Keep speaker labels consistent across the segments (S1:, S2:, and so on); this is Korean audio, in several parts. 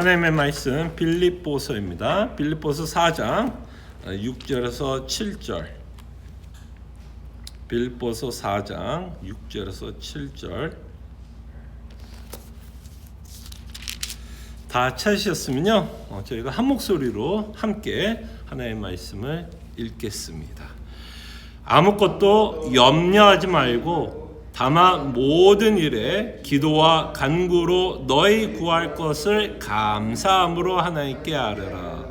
S1: 하나님의 말씀 빌립보서입니다. 빌립보서 4장 6절에서 7절. 빌립보서 4장 6절에서 7절. 다 찾으셨으면요, 저희가 한 목소리로 함께 하나님의 말씀을 읽겠습니다. 아무것도 염려하지 말고 다만 모든 일에 기도와 간구로 너희 구할 것을 감사함으로 하나님께 아뢰라.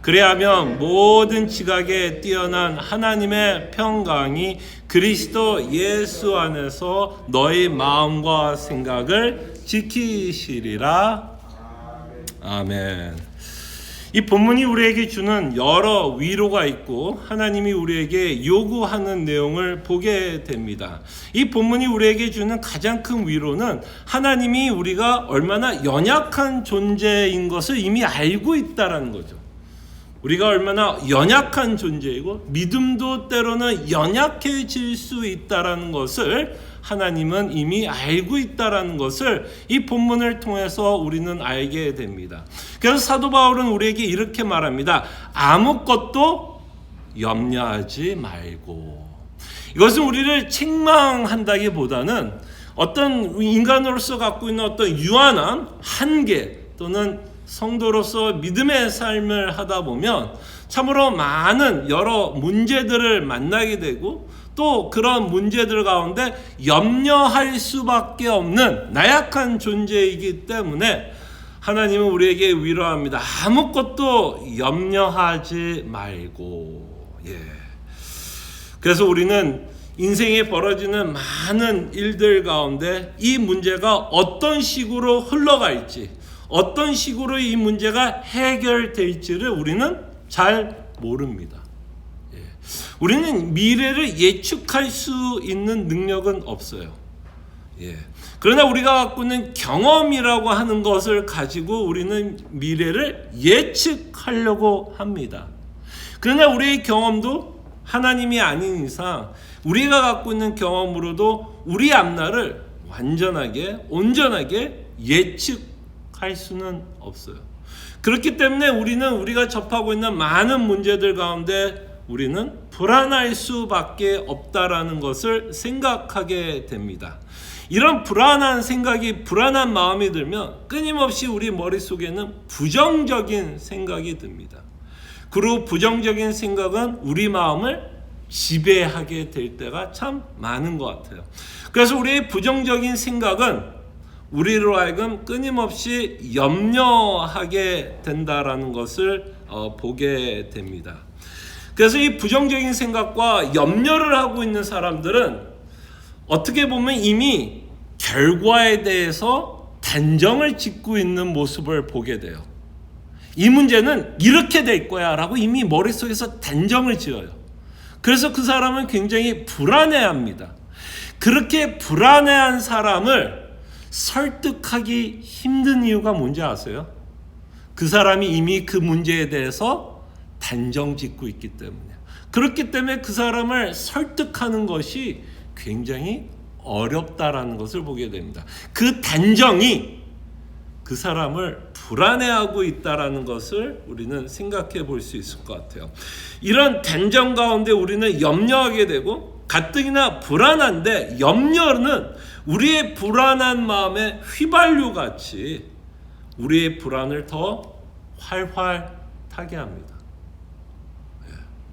S1: 그래야면 모든 지각에 뛰어난 하나님의 평강이 그리스도 예수 안에서 너희 마음과 생각을 지키시리라. 아멘. 이 본문이 우리에게 주는 여러 위로가 있고 하나님이 우리에게 요구하는 내용을 보게 됩니다. 이 본문이 우리에게 주는 가장 큰 위로는 하나님이 우리가 얼마나 연약한 존재인 것을 이미 알고 있다는 거죠. 우리가 얼마나 연약한 존재이고 믿음도 때로는 연약해질 수 있다는 것을 하나님은 이미 알고 있다는 것을 이 본문을 통해서 우리는 알게 됩니다. 그래서 사도 바울은 우리에게 이렇게 말합니다. 아무것도 염려하지 말고. 이것은 우리를 책망한다기보다는 어떤 인간으로서 갖고 있는 어떤 유한함, 한계 또는 성도로서 믿음의 삶을 하다 보면 참으로 많은 여러 문제들을 만나게 되고 또 그런 문제들 가운데 염려할 수밖에 없는 나약한 존재이기 때문에 하나님은 우리에게 위로합니다. 아무것도 염려하지 말고. 그래서 우리는 인생에 벌어지는 많은 일들 가운데 이 문제가 어떤 식으로 흘러갈지, 어떤 식으로 이 문제가 해결될지를 우리는 잘 모릅니다. 우리는 미래를 예측할 수 있는 능력은 없어요. 그러나 우리가 갖고 있는 경험이라고 하는 것을 가지고 우리는 미래를 예측하려고 합니다. 그러나 우리의 경험도 하나님이 아닌 이상 우리가 갖고 있는 경험으로도 우리 앞날을 완전하게, 온전하게 예측할 수는 없어요. 그렇기 때문에 우리는 우리가 접하고 있는 많은 문제들 가운데 우리는 불안할 수밖에 없다라는 것을 생각하게 됩니다. 이런 불안한 생각이, 불안한 마음이 들면 끊임없이 우리 머릿속에는 부정적인 생각이 듭니다. 그리고 부정적인 생각은 우리 마음을 지배하게 될 때가 참 많은 것 같아요. 그래서 우리의 부정적인 생각은 우리로 하여금 끊임없이 염려하게 된다라는 것을 보게 됩니다. 그래서 이 부정적인 생각과 염려를 하고 있는 사람들은 어떻게 보면 이미 결과에 대해서 단정을 짓고 있는 모습을 보게 돼요. 이 문제는 이렇게 될 거야 라고 이미 머릿속에서 단정을 지어요. 그래서 그 사람은 굉장히 불안해합니다. 그렇게 불안해한 사람을 설득하기 힘든 이유가 뭔지 아세요? 그 사람이 이미 그 문제에 대해서 단정 짓고 있기 때문에. 그렇기 때문에 그 사람을 설득하는 것이 굉장히 어렵다라는 것을 보게 됩니다. 그 단정이 그 사람을 불안해하고 있다라는 것을 우리는 생각해 볼 수 있을 것 같아요. 이런 단정 가운데 우리는 염려하게 되고 가뜩이나 불안한데 염려는 우리의 불안한 마음에 휘발유 같이 우리의 불안을 더 활활 타게 합니다.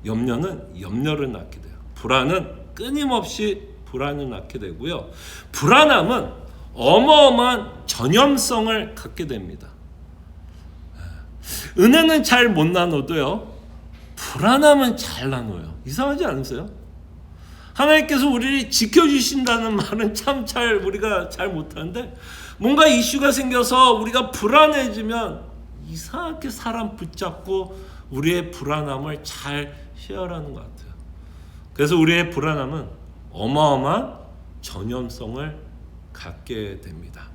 S1: 염려는 염려를 낳게 돼요. 불안은 끊임없이 불안을 낳게 되고요. 불안함은 어마어마한 전염성을 갖게 됩니다. 은혜는 잘 못 나눠도요, 불안함은 잘 나눠요. 이상하지 않으세요? 하나님께서 우리를 지켜주신다는 말은 참 우리가 잘 못하는데 뭔가 이슈가 생겨서 우리가 불안해지면 이상하게 사람 붙잡고 우리의 불안함을 잘 쉐어하는 것 같아요. 그래서 우리의 불안함은 어마어마한 전염성을 갖게 됩니다.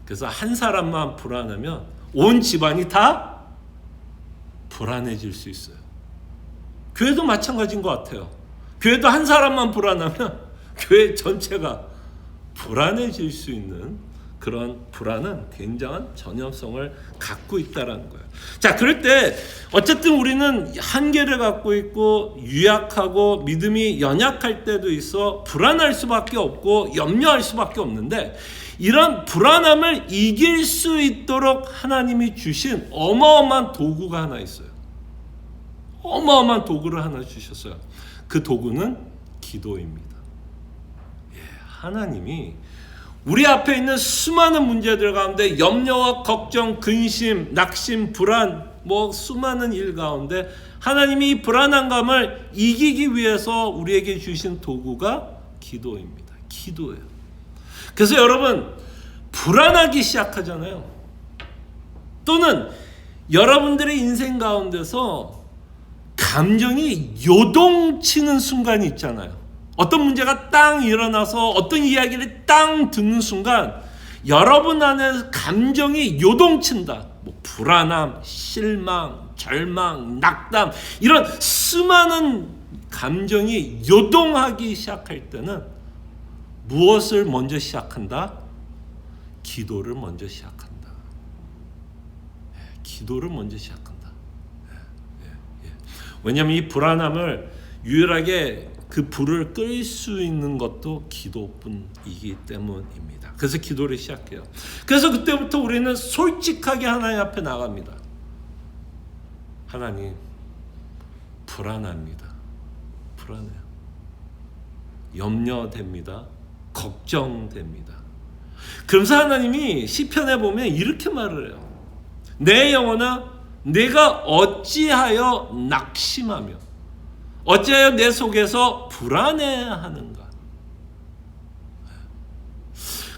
S1: 그래서 한 사람만 불안하면 온 집안이 다 불안해질 수 있어요. 교회도 마찬가지인 것 같아요. 교회도 한 사람만 불안하면 교회 전체가 불안해질 수 있는 그런 불안은 굉장한 전염성을 갖고 있다라는 거예요. 자, 그럴 때 어쨌든 우리는 한계를 갖고 있고 유약하고 믿음이 연약할 때도 있어 불안할 수밖에 없고 염려할 수밖에 없는데, 이런 불안함을 이길 수 있도록 하나님이 주신 어마어마한 도구가 하나 있어요. 어마어마한 도구를 하나 주셨어요. 그 도구는 기도입니다. 하나님이 우리 앞에 있는 수많은 문제들 가운데 염려와 걱정, 근심, 낙심, 불안, 수많은 일 가운데 하나님이 이 불안한 감을 이기기 위해서 우리에게 주신 도구가 기도입니다. 기도예요. 그래서 여러분, 불안하기 시작하잖아요. 또는 여러분들의 인생 가운데서 감정이 요동치는 순간이 있잖아요. 어떤 문제가 땅 일어나서 어떤 이야기를 땅 듣는 순간 여러분 안에 감정이 요동친다. 불안함, 실망, 절망, 낙담, 이런 수많은 감정이 요동하기 시작할 때는 무엇을 먼저 시작한다? 기도를 먼저 시작한다. 기도를 먼저 시작한다. 왜냐하면 이 불안함을 유일하게 그 불을 끌 수 있는 것도 기도뿐이기 때문입니다. 그래서 기도를 시작해요. 그래서 그때부터 우리는 솔직하게 하나님 앞에 나갑니다. 하나님, 불안합니다. 불안해요. 염려됩니다. 걱정됩니다. 그러면서 하나님이 시편에 보면 이렇게 말을 해요. 내 영혼아, 내가 어찌하여 낙심하며 어찌하여 내 속에서 불안해하는가.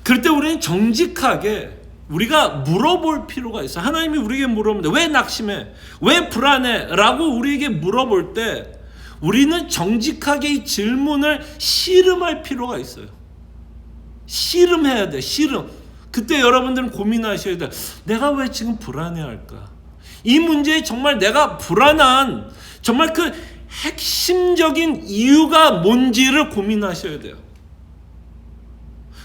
S1: 그럴 때 우리는 정직하게 우리가 물어볼 필요가 있어요. 하나님이 우리에게 물어봅니다. 왜 낙심해? 왜 불안해? 라고 우리에게 물어볼 때 우리는 정직하게 이 질문을 씨름할 필요가 있어요. 씨름해야 돼. 씨름. 그때 여러분들은 고민하셔야 돼. 내가 왜 지금 불안해할까? 이 문제에 정말 내가 불안한 정말 그 핵심적인 이유가 뭔지를 고민하셔야 돼요.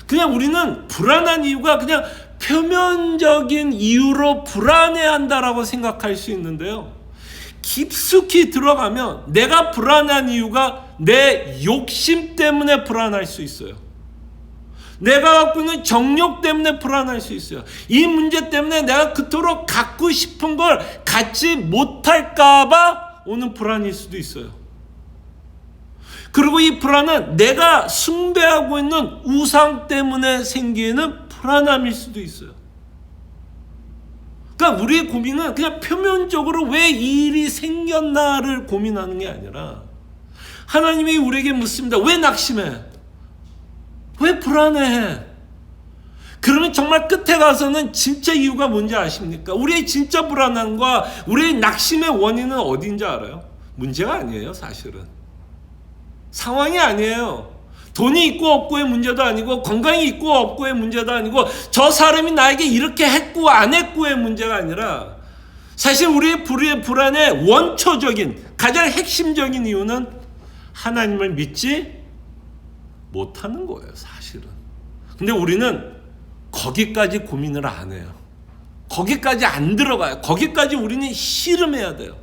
S1: 그냥 우리는 불안한 이유가 그냥 표면적인 이유로 불안해한다라고 생각할 수 있는데요. 깊숙이 들어가면 내가 불안한 이유가 내 욕심 때문에 불안할 수 있어요. 내가 갖고 있는 정욕 때문에 불안할 수 있어요. 이 문제 때문에 내가 그토록 갖고 싶은 걸 갖지 못할까 봐 오는 불안일 수도 있어요. 그리고 이 불안은 내가 숭배하고 있는 우상 때문에 생기는 불안함일 수도 있어요. 그러니까 우리의 고민은 그냥 표면적으로 왜 이 일이 생겼나를 고민하는 게 아니라 하나님이 우리에게 묻습니다. 왜 낙심해? 왜 불안해? 그러면 정말 끝에 가서는 진짜 이유가 뭔지 아십니까? 우리의 진짜 불안함과 우리의 낙심의 원인은 어딘지 알아요? 문제가 아니에요, 사실은. 상황이 아니에요. 돈이 있고 없고의 문제도 아니고 건강이 있고 없고의 문제도 아니고 저 사람이 나에게 이렇게 했고 안 했고의 문제가 아니라 사실 우리의 불안의 원초적인 가장 핵심적인 이유는 하나님을 믿지 못하는 거예요, 사실은. 근데 우리는 거기까지 고민을 안 해요. 거기까지 안 들어가요. 거기까지 우리는 씨름해야 돼요.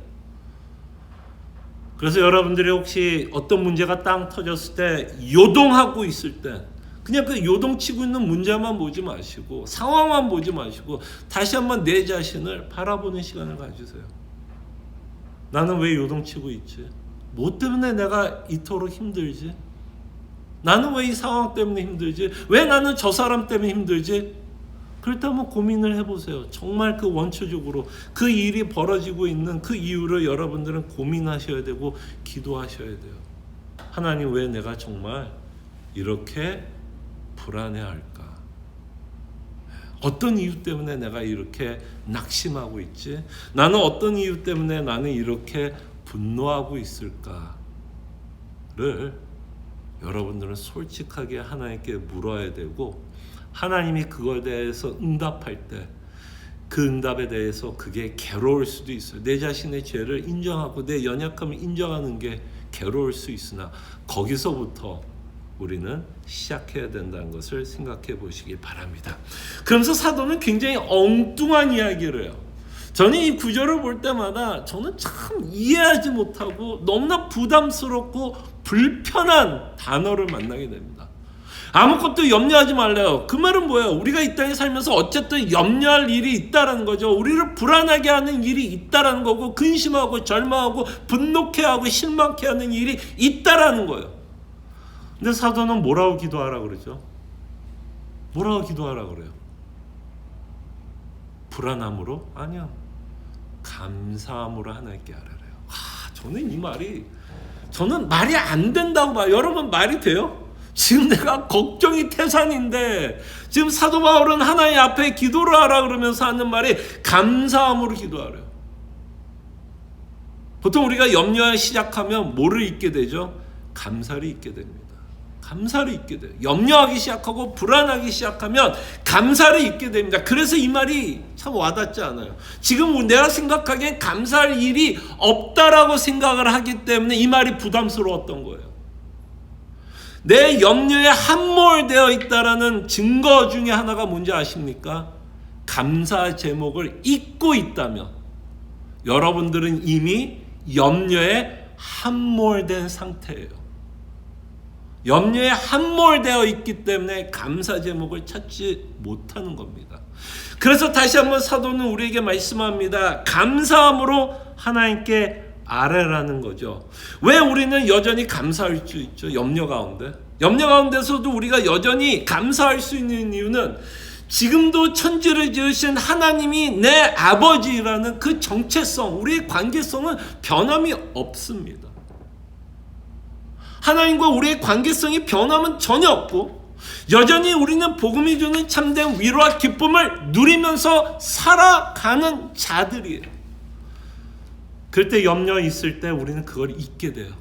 S1: 그래서 여러분들이 혹시 어떤 문제가 땅 터졌을 때 요동하고 있을 때 그냥 그 요동치고 있는 문제만 보지 마시고 상황만 보지 마시고 다시 한번 내 자신을 바라보는 시간을 가지세요. 나는 왜 요동치고 있지? 뭐 때문에 내가 이토록 힘들지? 나는 왜 이 상황 때문에 힘들지? 왜 나는 저 사람 때문에 힘들지? 그렇다면 고민을 해보세요. 정말 그 원초적으로 그 일이 벌어지고 있는 그 이유를 여러분들은 고민하셔야 되고 기도하셔야 돼요. 하나님, 왜 내가 정말 이렇게 불안해할까? 어떤 이유 때문에 내가 이렇게 낙심하고 있지? 나는 어떤 이유 때문에 나는 이렇게 분노하고 있을까를 여러분들은 솔직하게 하나님께 물어야 되고 하나님이 그거에 대해서 응답할 때 그 응답에 대해서 그게 괴로울 수도 있어요. 내 자신의 죄를 인정하고 내 연약함을 인정하는 게 괴로울 수 있으나 거기서부터 우리는 시작해야 된다는 것을 생각해 보시기 바랍니다. 그러면서 사도는 굉장히 엉뚱한 이야기를 해요. 저는 이 구절을 볼 때마다 저는 참 이해하지 못하고 너무나 부담스럽고 불편한 단어를 만나게 됩니다. 아무것도 염려하지 말래요. 그 말은 뭐예요? 우리가 이 땅에 살면서 어쨌든 염려할 일이 있다라는 거죠. 우리를 불안하게 하는 일이 있다라는 거고, 근심하고 절망하고 분노케하고 실망케 하는 일이 있다라는 거예요. 근데 사도는 뭐라고 기도하라 그러죠? 뭐라고 기도하라 그래요? 불안함으로? 아니요. 감사함으로 하나님께 아뢰래요. 저는 이 말이, 저는 말이 안 된다고 봐요. 여러분, 말이 돼요? 지금 내가 걱정이 태산인데 지금 사도 바울은 하나님 앞에 기도를 하라 그러면서 하는 말이 감사함으로 기도하래요. 보통 우리가 염려하기 시작하면 뭐를 잊게 되죠? 감사를 잊게 됩니다. 감사를 잊게 돼요. 염려하기 시작하고 불안하기 시작하면 감사를 잊게 됩니다. 그래서 이 말이 참 와닿지 않아요. 지금 내가 생각하기엔 감사할 일이 없다라고 생각을 하기 때문에 이 말이 부담스러웠던 거예요. 내 염려에 함몰되어 있다라는 증거 중에 하나가 뭔지 아십니까? 감사 제목을 잊고 있다면 여러분들은 이미 염려에 함몰된 상태예요. 염려에 함몰되어 있기 때문에 감사 제목을 찾지 못하는 겁니다. 그래서 다시 한번 사도는 우리에게 말씀합니다. 감사함으로 하나님께 아뢰라는 거죠. 왜 우리는 여전히 감사할 수 있죠? 염려 가운데서도 우리가 여전히 감사할 수 있는 이유는 지금도 천지를 지으신 하나님이 내 아버지라는 그 정체성, 우리의 관계성은 변함이 없습니다. 하나님과 우리의 관계성이 변함은 전혀 없고 여전히 우리는 복음이 주는 참된 위로와 기쁨을 누리면서 살아가는 자들이에요. 그럴 때 염려 있을 때 우리는 그걸 잊게 돼요.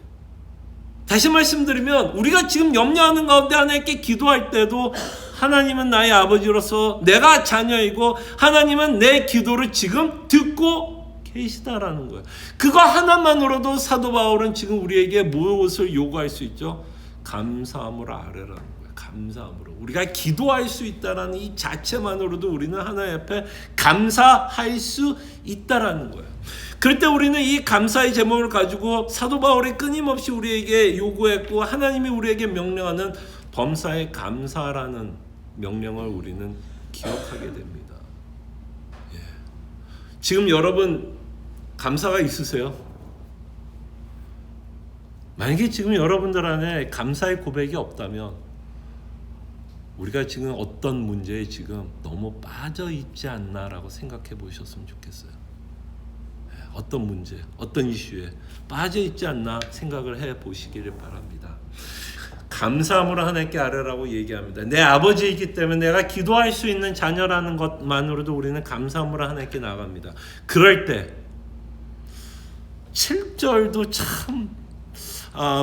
S1: 다시 말씀드리면 우리가 지금 염려하는 가운데 하나님께 기도할 때도 하나님은 나의 아버지로서 내가 자녀이고 하나님은 내 기도를 지금 듣고 계시다라는 거예요. 그거 하나만으로도 사도 바울은 지금 우리에게 무엇을 요구할 수 있죠? 감사함으로 아뢰라는 거예요. 감사함으로. 우리가 기도할 수 있다라는 이 자체만으로도 우리는 하나님 앞에 감사할 수 있다라는 거예요. 그럴 때 우리는 이 감사의 제목을 가지고 사도 바울이 끊임없이 우리에게 요구했고 하나님이 우리에게 명령하는 범사에 감사라는 명령을 우리는 기억하게 됩니다. 예. 지금 여러분 감사가 있으세요? 만약에 지금 여러분들 안에 감사의 고백이 없다면 우리가 지금 어떤 문제에 지금 너무 빠져 있지 않나라고 생각해 보셨으면 좋겠어요. 어떤 문제, 어떤 이슈에 빠져 있지 않나 생각을 해 보시기를 바랍니다. 감사함으로 하나님께 아뢰라고 얘기합니다. 내 아버지이기 때문에 내가 기도할 수 있는 자녀라는 것만으로도 우리는 감사함으로 하나님께 나갑니다. 그럴 때 7절도 참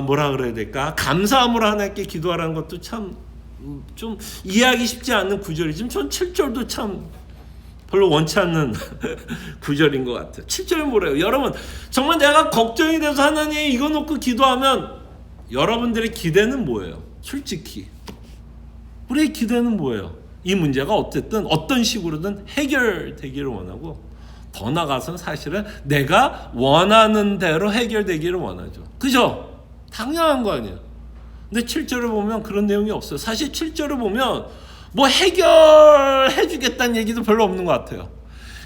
S1: 뭐라 그래야 될까? 감사함으로 하나님께 기도하라는 것도 참 좀 이해하기 쉽지 않은 구절이지만 전 7절도 참 별로 원치 않는 구절인 것 같아요. 7절은 뭐래요? 여러분 정말 내가 걱정이 돼서 하나님 이거 놓고 기도하면 여러분들의 기대는 뭐예요? 솔직히 우리의 기대는 뭐예요? 이 문제가 어쨌든 어떤 식으로든 해결되기를 원하고 더 나아가서는 사실은 내가 원하는 대로 해결되기를 원하죠. 그죠? 당연한 거 아니에요. 근데 7절을 보면 그런 내용이 없어요. 사실 7절을 보면 뭐 해결해 주겠다는 얘기도 별로 없는 것 같아요.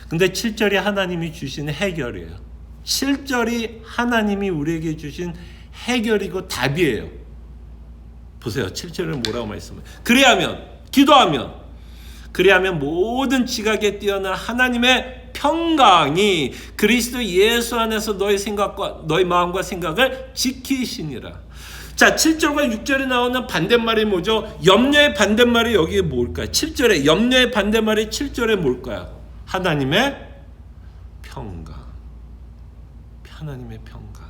S1: 근데 7절이 하나님이 주신 해결이에요. 7절이 하나님이 우리에게 주신 해결이고 답이에요. 보세요. 7절은 뭐라고 말씀해요? 그리하면 모든 지각에 뛰어난 하나님의 평강이 그리스도 예수 안에서 너희 생각과 너희 마음과 생각을 지키시니라. 자, 7절과 6절에 나오는 반대말이 뭐죠? 염려의 반대말이 여기에 뭘까요? 7절에 염려의 반대말이 7절에 뭘까요? 하나님의 평강. 하나님의 평강.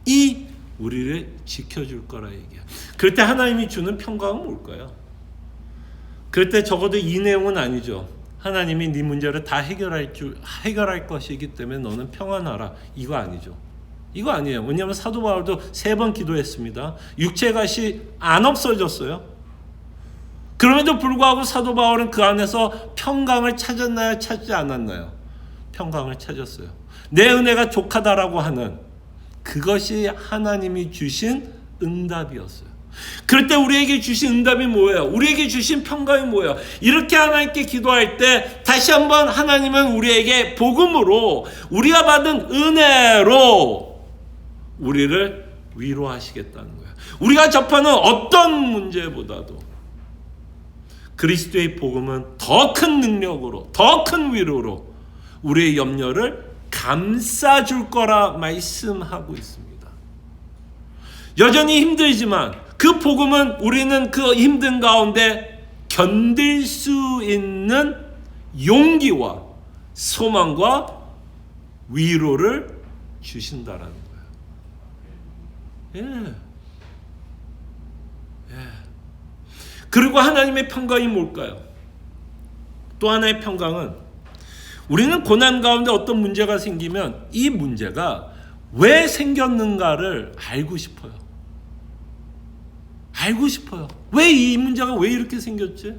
S1: 이 우리를 지켜줄 거라 얘기해요. 그럴 때 하나님이 주는 평강은 뭘까요? 그럴 때 적어도 이 내용은 아니죠. 하나님이 네 문제를 다 해결할 것이기 때문에 너는 평안하라. 이거 아니죠. 이거 아니에요. 왜냐하면 사도 바울도 3번 기도했습니다. 육체 가시 안 없어졌어요. 그럼에도 불구하고 사도 바울은 그 안에서 평강을 찾았나요? 찾지 않았나요? 평강을 찾았어요. 내 은혜가 족하다라고 하는 그것이 하나님이 주신 응답이었어요. 그럴 때 우리에게 주신 응답이 뭐예요? 우리에게 주신 평강이 뭐예요? 이렇게 하나님께 기도할 때 다시 한번 하나님은 우리에게 복음으로 우리가 받은 은혜로 우리를 위로하시겠다는 거예요. 우리가 접하는 어떤 문제보다도 그리스도의 복음은 더 큰 능력으로, 더 큰 위로로 우리의 염려를 감싸줄 거라 말씀하고 있습니다. 여전히 힘들지만 그 복음은 우리는 그 힘든 가운데 견딜 수 있는 용기와 소망과 위로를 주신다라는 거예요. 그리고 하나님의 평강이 뭘까요? 또 하나의 평강은 우리는 고난 가운데 어떤 문제가 생기면 이 문제가 왜 생겼는가를 알고 싶어요. 알고 싶어요. 왜 이 문제가 왜 이렇게 생겼지?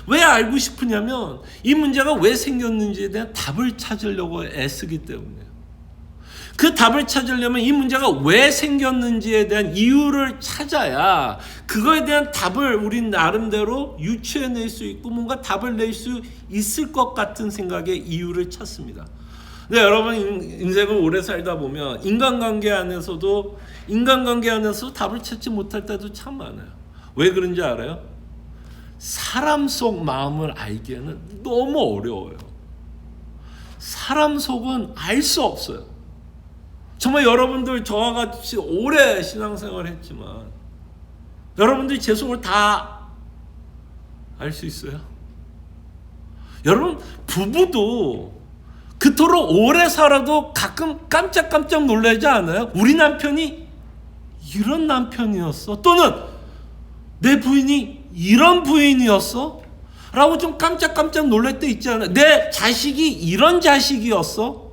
S1: 왜 알고 싶으냐면 이 문제가 왜 생겼는지에 대한 답을 찾으려고 애쓰기 때문에요. 그 답을 찾으려면 이 문제가 왜 생겼는지에 대한 이유를 찾아야 그거에 대한 답을 우린 나름대로 유추해낼 수 있고 뭔가 답을 낼 수 있을 것 같은 생각의 이유를 찾습니다. 근데 여러분 인생을 오래 살다 보면 인간관계 안에서도 답을 찾지 못할 때도 참 많아요. 왜 그런지 알아요? 사람 속 마음을 알기에는 너무 어려워요. 사람 속은 알 수 없어요. 정말 여러분들 저와 같이 오래 신앙생활을 했지만 여러분들이 제 속을 다 알 수 있어요? 여러분 부부도 그토록 오래 살아도 가끔 깜짝깜짝 놀라지 않아요? 우리 남편이 이런 남편이었어? 또는 내 부인이 이런 부인이었어? 라고 좀 깜짝깜짝 놀랄 때 있지 않아요? 내 자식이 이런 자식이었어?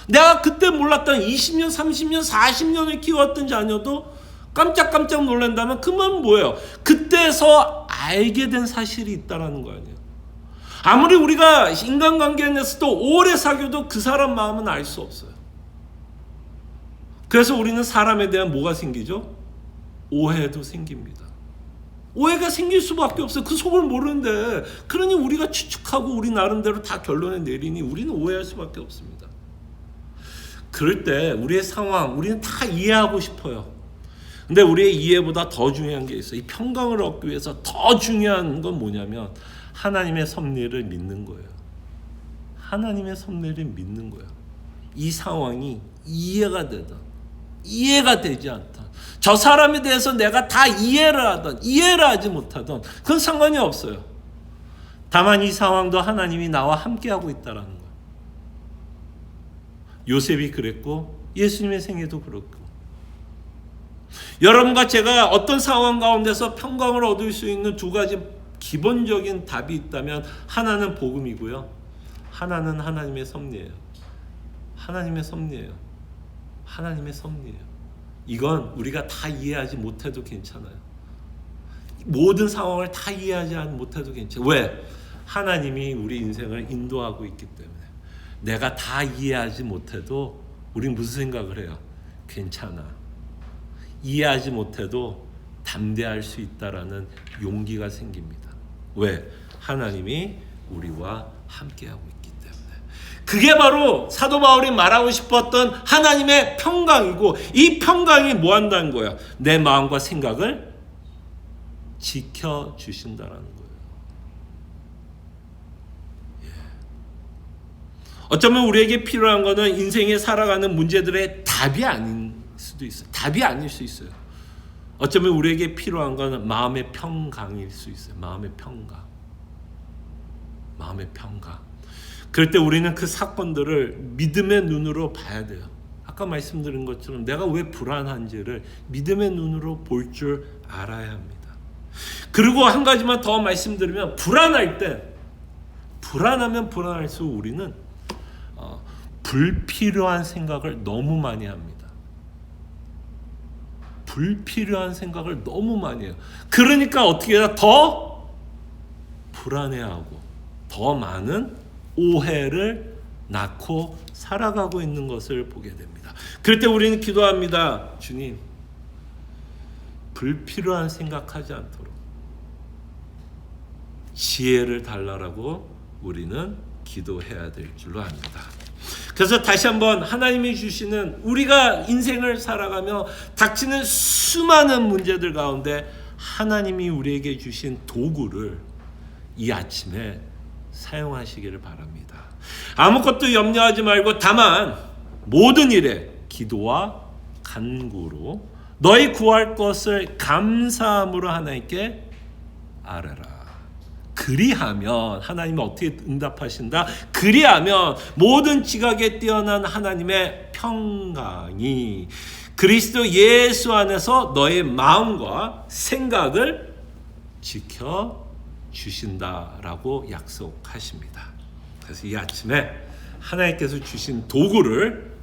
S1: 내가 그때 몰랐던 20년, 30년, 40년을 키웠던 자녀도 깜짝깜짝 놀란다면 그 말은 뭐예요? 그때서 알게 된 사실이 있다는 거 아니에요? 아무리 우리가 인간관계 내에서도 오래 사귀어도 그 사람 마음은 알 수 없어요. 그래서 우리는 사람에 대한 뭐가 생기죠? 오해도 생깁니다. 오해가 생길 수밖에 없어요. 그 속을 모르는데. 그러니 우리가 추측하고 우리 나름대로 다 결론을 내리니 우리는 오해할 수밖에 없습니다. 그럴 때 우리의 상황, 우리는 다 이해하고 싶어요. 근데 우리의 이해보다 더 중요한 게 있어요. 이 평강을 얻기 위해서 더 중요한 건 뭐냐면 하나님의 섭리를 믿는 거예요. 하나님의 섭리를 믿는 거예요. 이 상황이 이해가 되든 이해가 되지 않든 저 사람에 대해서 내가 다 이해를 하든 이해를 하지 못하든 그건 상관이 없어요. 다만 이 상황도 하나님이 나와 함께하고 있다는 거예요. 요셉이 그랬고 예수님의 생애도 그렇고 여러분과 제가 어떤 상황 가운데서 평강을 얻을 수 있는 두 가지 기본적인 답이 있다면 하나는 복음이고요. 하나는 하나님의 섭리예요. 하나님의 섭리예요. 하나님의 섭리예요. 이건 우리가 다 이해하지 못해도 괜찮아요. 모든 상황을 다 이해하지 못해도 괜찮아요. 왜? 하나님이 우리 인생을 인도하고 있기 때문에. 내가 다 이해하지 못해도 우린 무슨 생각을 해요? 괜찮아. 이해하지 못해도 담대할 수 있다라는 용기가 생깁니다. 왜? 하나님이 우리와 함께하고 있기 때문에. 그게 바로 사도 바울이 말하고 싶었던 하나님의 평강이고 이 평강이 뭐 한다는 거예요? 내 마음과 생각을 지켜주신다라는 거예요. 어쩌면 우리에게 필요한 것은 인생에 살아가는 문제들의 답이 아닌 수도 있어요. 답이 아닐 수 있어요. 어쩌면 우리에게 필요한 것은 마음의 평강일 수 있어요. 마음의 평강. 마음의 평강. 그럴 때 우리는 그 사건들을 믿음의 눈으로 봐야 돼요. 아까 말씀드린 것처럼 내가 왜 불안한지를 믿음의 눈으로 볼 줄 알아야 합니다. 그리고 한 가지만 더 말씀드리면 불안하면 불안할수록 우리는 불필요한 생각을 너무 많이 합니다. 불필요한 생각을 너무 많이 해요. 그러니까 어떻게 해야 더 불안해하고 더 많은 오해를 낳고 살아가고 있는 것을 보게 됩니다. 그럴 때 우리는 기도합니다. 주님, 불필요한 생각하지 않도록 지혜를 달라라고 우리는 기도해야 될 줄로 압니다. 그래서 다시 한번 하나님이 주시는, 우리가 인생을 살아가며 닥치는 수많은 문제들 가운데 하나님이 우리에게 주신 도구를 이 아침에 사용하시기를 바랍니다. 아무것도 염려하지 말고 다만 모든 일에 기도와 간구로 너희 구할 것을 감사함으로 하나님께 아뢰라. 그리하면 하나님은 어떻게 응답하신다? 그리하면 모든 지각에 뛰어난 하나님의 평강이 그리스도 예수 안에서 너의 마음과 생각을 지켜주신다라고 약속하십니다. 그래서 이 아침에 하나님께서 주신 도구를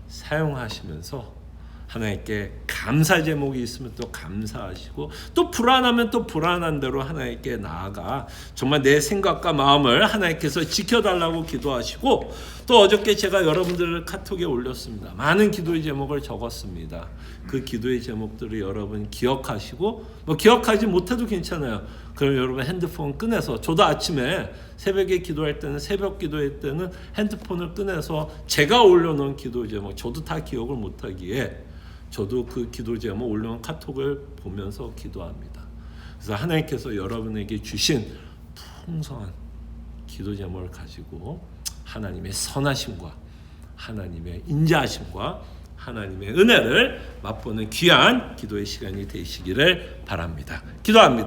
S1: 사용하시면서 하나님께 감사 제목이 있으면 또 감사하시고, 또 불안하면 또 불안한 대로 하나님께 나아가 정말 내 생각과 마음을 하나님께서 지켜달라고 기도하시고, 또 어저께 제가 여러분들 카톡에 올렸습니다. 많은 기도의 제목을 적었습니다. 그 기도의 제목들을 여러분 기억하시고, 뭐 기억하지 못해도 괜찮아요. 그럼 여러분 핸드폰 꺼내서, 저도 아침에 새벽에 기도할 때는, 새벽 기도할 때는 핸드폰을 꺼내서 제가 올려놓은 기도 제목, 저도 다 기억을 못하기에 저도 그 기도 제목 올려놓은 카톡을 보면서 기도합니다. 그래서 하나님께서 여러분에게 주신 풍성한 기도 제목을 가지고 하나님의 선하심과 하나님의 인자하심과 하나님의 은혜를 맛보는 귀한 기도의 시간이 되시기를 바랍니다. 기도합니다.